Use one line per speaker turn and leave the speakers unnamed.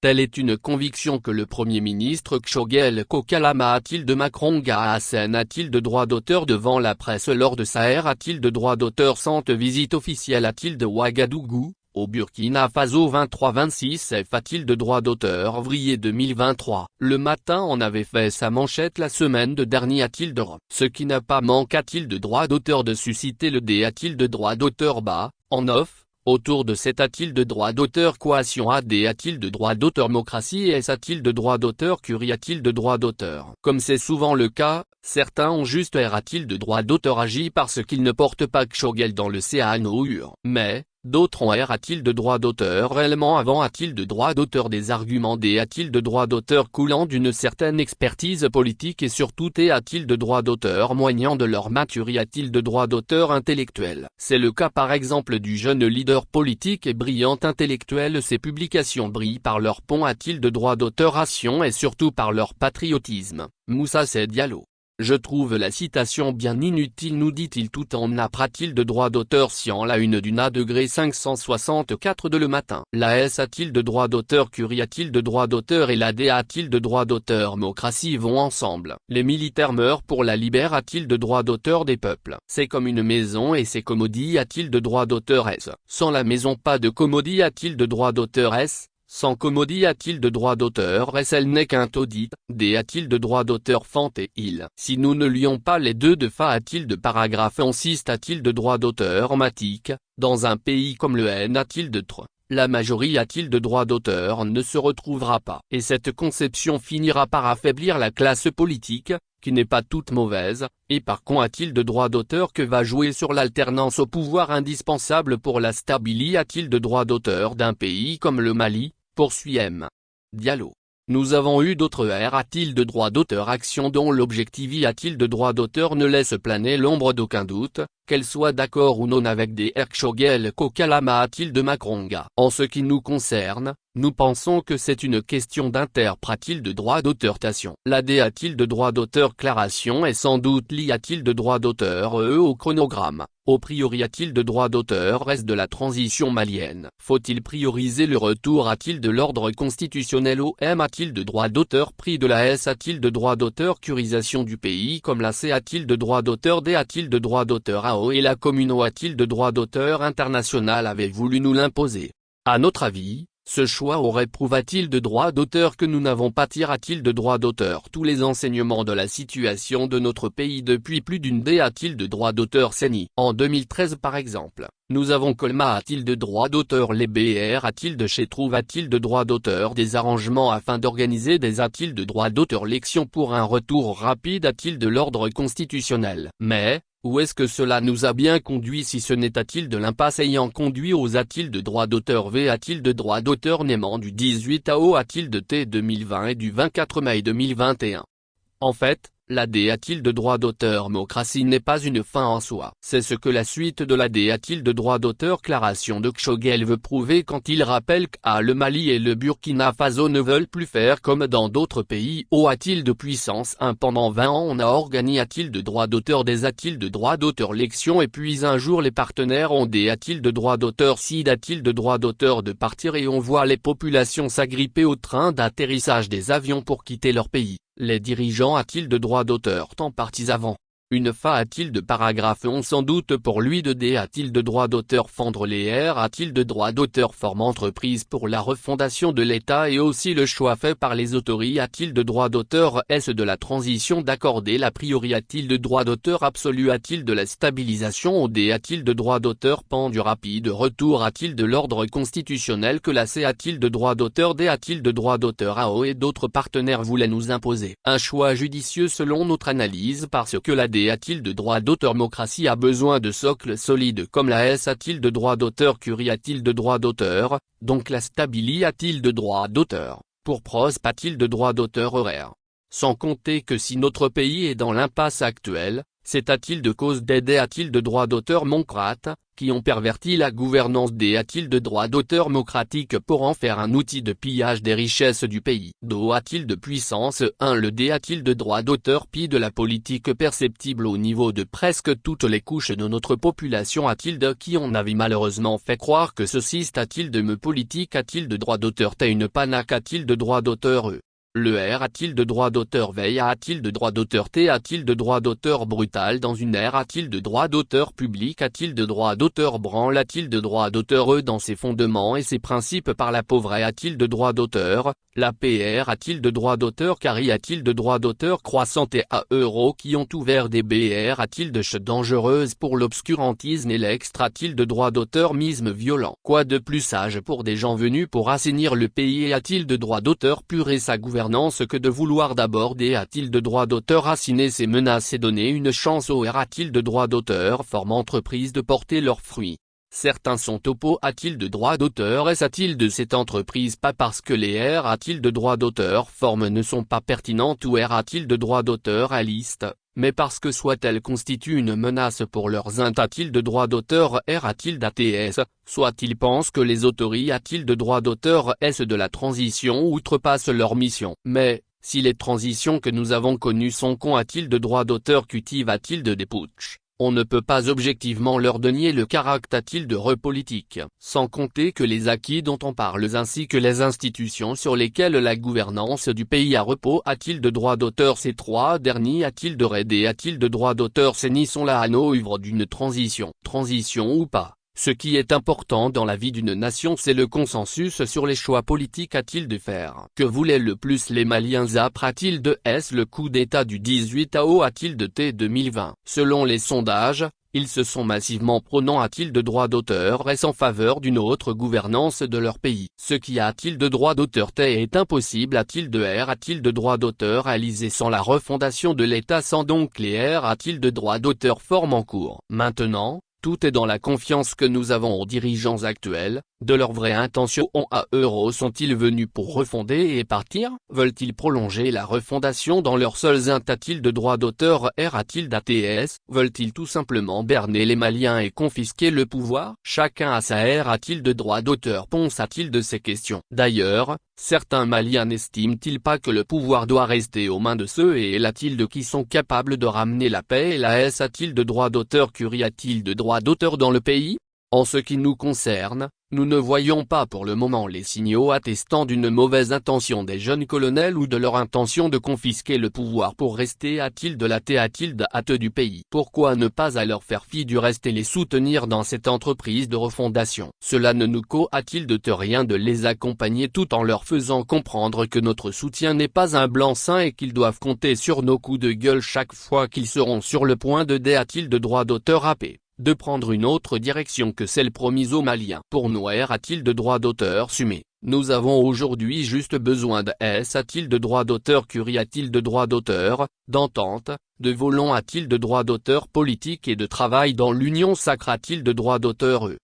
Telle est une conviction que le Premier ministre Kshogel Kokalama a-t-il de Makronga Hassen a-t-il de droit d'auteur devant la presse lors de Saher a-t-il de droit d'auteur sans visite officielle a-t-il de Ouagadougou, au Burkina Faso 23-26 F a-t-il de droit d'auteur Vrier 2023. Le Matin en avait fait sa manchette la semaine dernière a-t-il de ce qui n'a pas manque a-t-il de droit d'auteur de susciter le D a-t-il de droit d'auteur bas, en off. Autour de cet a-t-il de droit d'auteur Coation AD a-t-il de droit d'auteur Mocratie S a-t-il de droit d'auteur Curie a-t-il de droit d'auteur. Comme c'est souvent le cas, certains ont juste R a-t-il de droit d'auteur agi parce qu'ils ne portent pas Kshogel dans le CANOUR. Mais, d'autres ont R a-t-il de droit d'auteur réellement avant a-t-il de droit d'auteur des arguments D a-t-il de droit d'auteur coulant d'une certaine expertise politique et surtout T a-t-il de droit d'auteur moignant de leur maturité a-t-il de droit d'auteur intellectuel. C'est le cas par exemple du jeune leader politique et brillant intellectuel. Ces publications brillent par leur pont a-t-il de droit d'auteuration et surtout par leur patriotisme. Moussa Diallo. Je trouve la citation bien inutile nous dit-il tout en a-t-il de droit d'auteur si en la une du na degré 564 de Le Matin. La S a-t-il de droit d'auteur Curie a-t-il de droit d'auteur et la D a-t-il de droit d'auteur Mocratie vont ensemble. Les militaires meurent pour la libère a-t-il de droit d'auteur des peuples. C'est comme une maison et ses commodies a-t-il de droit d'auteur S. Sans la maison pas de commodie a-t-il de droit d'auteur S. Sans commodie a-t-il de droit d'auteur S. Elle n'est qu'un taudit. D a-t-il de droit d'auteur Fante et il. Si nous ne lions pas les deux de Fa a-t-il de paragraphe insiste a-t-il de droit d'auteur Matique. Dans un pays comme le N a-t-il de tr. La majorité a-t-il de droit d'auteur ne se retrouvera pas. Et cette conception finira par affaiblir la classe politique, qui n'est pas toute mauvaise, et par contre a-t-il de droit d'auteur que va jouer sur l'alternance au pouvoir indispensable pour la stabilité a-t-il de droit d'auteur d'un pays comme le Mali, poursuit M. Diallo. Nous avons eu d'autres R a-t-il de droit d'auteur actions dont l'objectif a-t-il de droit d'auteur ne laisse planer l'ombre d'aucun doute, qu'elle soit d'accord ou non avec des R Kshogel Kokalama a-t-il de Makronga. En ce qui nous concerne, nous pensons que c'est une question d'interprétation de droit d'auteur-tation. La D a-t-il de droit d'auteur-claration et sans doute l'I a-t-il de droit d'auteur au chronogramme. Au priori a-t-il de droit d'auteur reste de la transition malienne. Faut-il prioriser le retour a-t-il de l'ordre constitutionnel au M a-t-il de droit d'auteur prix de la S a-t-il de droit d'auteur curisation du pays comme la C a-t-il de droit d'auteur D a-t-il de droit d'auteur AO et la commune O a-t-il de droit d'auteur international avait voulu nous l'imposer. À notre avis, ce choix aurait prouva-t-il de droit d'auteur que nous n'avons pas tira-t-il de droit d'auteur tous les enseignements de la situation de notre pays depuis plus d'une D a-t-il de droit d'auteur CENI. En 2013 par exemple, nous avons Colma a-t-il de droit d'auteur les BR a-t-il de chez Trouve a-t-il de droit d'auteur des arrangements afin d'organiser des a-t-il de droit d'auteur l'élection pour un retour rapide a-t-il de l'ordre constitutionnel. Mais, où est-ce que cela nous a bien conduit si ce n'est a-t-il de l'impasse ayant conduit aux a-t-il de droit d'auteur V a-t-il de droit d'auteur naissant du 18 AO a-t-il de T 2020 et du 24 mai 2021. En fait, la D a-t-il de droit d'auteur Mocratie n'est pas une fin en soi. C'est ce que la suite de la D a-t-il de droit d'auteur claration de Kshogel veut prouver quand il rappelle que le Mali et le Burkina Faso ne veulent plus faire comme dans d'autres pays. O a-t-il de puissance 1 pendant 20 ans on a organisé a-t-il de droit d'auteur des a-t-il de droit d'auteur l'élection et puis un jour les partenaires ont des a-t-il de droit d'auteur si a-t-il de droit d'auteur de partir et on voit les populations s'agripper au train d'atterrissage des avions pour quitter leur pays. Les dirigeants a-t-il de droit d'auteur tant partis avant. Une Fa a-t-il de paragraphe on sans doute pour lui de D a-t-il de droit d'auteur fendre les R a-t-il de droit d'auteur forme entreprise pour la refondation de l'État et aussi le choix fait par les autorités a-t-il de droit d'auteur S de la transition d'accorder la priorité a-t-il de droit d'auteur absolu a-t-il de la stabilisation au D a-t-il de droit d'auteur pendu rapide retour a-t-il de l'ordre constitutionnel que la C a-t-il de droit d'auteur D a-t-il de droit d'auteur AO et d'autres partenaires voulaient nous imposer. Un choix judicieux selon notre analyse parce que la D a-t-il de droit d'auteur Mocratie a besoin de socle solide comme la S a-t-il de droit d'auteur Curie a-t-il de droit d'auteur, donc la stabilité a-t-il de droit d'auteur, pour Pros a-t-il de droit d'auteur horaire. Sans compter que si notre pays est dans l'impasse actuelle, C'est a-t-il de cause d'aider a-t-il de droits d'auteur moncrates, qui ont perverti la gouvernance des a-t-il de droits d'auteur démocratiques pour en faire un outil de pillage des richesses du pays. Do a-t-il de puissance 1 le D a-t-il de droits d'auteur Pi de la politique perceptible au niveau de presque toutes les couches de notre population a-t-il de qui on avait malheureusement fait croire que ceci a-t-il de me politique a-t-il de droits d'auteur T une panaque a-t-il de droits d'auteur E. Le R a-t-il de droit d'auteur veille a-t-il de droit d'auteur T a-t-il de droit d'auteur brutal dans une ère a-t-il de droit d'auteur public a-t-il de droit d'auteur branle a-t-il de droit d'auteur E dans ses fondements et ses principes par la pauvre a-t-il de droit d'auteur, la PR a-t-il de droit d'auteur Carry a-t-il de droit d'auteur croissante et à euros qui ont ouvert des BR a-t-il de chute dangereuse pour l'obscurantisme et l'extra a-t-il de droit d'auteur misme violent quoi de plus sage pour des gens venus pour assainir le pays et a-t-il de droit d'auteur pur et sa gouvernance que de vouloir d'aborder a-t-il de droit d'auteur assigner ses menaces et donner une chance au R a-t-il de droit d'auteur forme entreprise de porter leurs fruits. Certains sont oppo a-t-il de droit d'auteur S a-t-il de cette entreprise pas parce que les R a-t-il de droit d'auteur forme ne sont pas pertinentes ou R a-t-il de droit d'auteur à liste, mais parce que soit elles constituent une menace pour leurs int a-t-il de droit d'auteur R a-t-il d'ATS, soit ils pensent que les autori a-t-il de droit d'auteur S de la transition outrepassent leur mission. Mais, si les transitions que nous avons connues sont con a-t-il de droit d'auteur cultive a-t-il de députsch, on ne peut pas objectivement leur donner le caractère a-t-il de repolitique. Sans compter que les acquis dont on parle ainsi que les institutions sur lesquelles la gouvernance du pays a repos a-t-il de droit d'auteur ces trois derniers a-t-il de raid et a-t-il de droit d'auteur ces ni sont là à nos œuvres d'une transition ou pas. Ce qui est important dans la vie d'une nation c'est le consensus sur les choix politiques a-t-il de faire. Que voulaient le plus les Maliens après-t-il de S le coup d'état du 18 AO a-t-il de T 2020. Selon les sondages, ils se sont massivement pronant a-t-il de droit d'auteur S en faveur d'une autre gouvernance de leur pays. Ce qui a-t-il de droit d'auteur T est impossible a-t-il de R a-t-il de droit d'auteur réalisé sans la refondation de l'État sans donc les R a-t-il de droit d'auteur forme en cours. Maintenant, tout est dans la confiance que nous avons aux dirigeants actuels, de leurs vraies intentions à euros sont-ils venus pour refonder et partir? Veulent-ils prolonger la refondation dans leurs seuls int a-t-il de droit d'auteur R a-t-il d'ATS? Veulent-ils tout simplement berner les Maliens et confisquer le pouvoir? Chacun a sa R a-t-il de droit d'auteur ponce a-t-il de ces questions? D'ailleurs, certains Maliens n'estiment-ils pas que le pouvoir doit rester aux mains de ceux et a-t-il de qui sont capables de ramener la paix et la S a-t-il de droit d'auteur Curie a-t-il de droit d'auteur dans le pays? En ce qui nous concerne, nous ne voyons pas pour le moment les signaux attestant d'une mauvaise intention des jeunes colonels ou de leur intention de confisquer le pouvoir pour rester a-t-il de la a-t-il de hâte du pays. Pourquoi ne pas alors faire fi du reste et les soutenir dans cette entreprise de refondation? Cela ne nous a-t-il de rien de les accompagner tout en leur faisant comprendre que notre soutien n'est pas un blanc-seing et qu'ils doivent compter sur nos coups de gueule chaque fois qu'ils seront sur le point de a-t-il de droit d'auteur AP. De prendre une autre direction que celle promise aux Maliens. Pour nous R a-t-il de droit d'auteur Sumé. Nous avons aujourd'hui juste besoin de S a-t-il de droit d'auteur Curie a-t-il de droit d'auteur, d'entente, de volon a-t-il de droit d'auteur politique et de travail dans l'union sacre a-t-il de droit d'auteur E.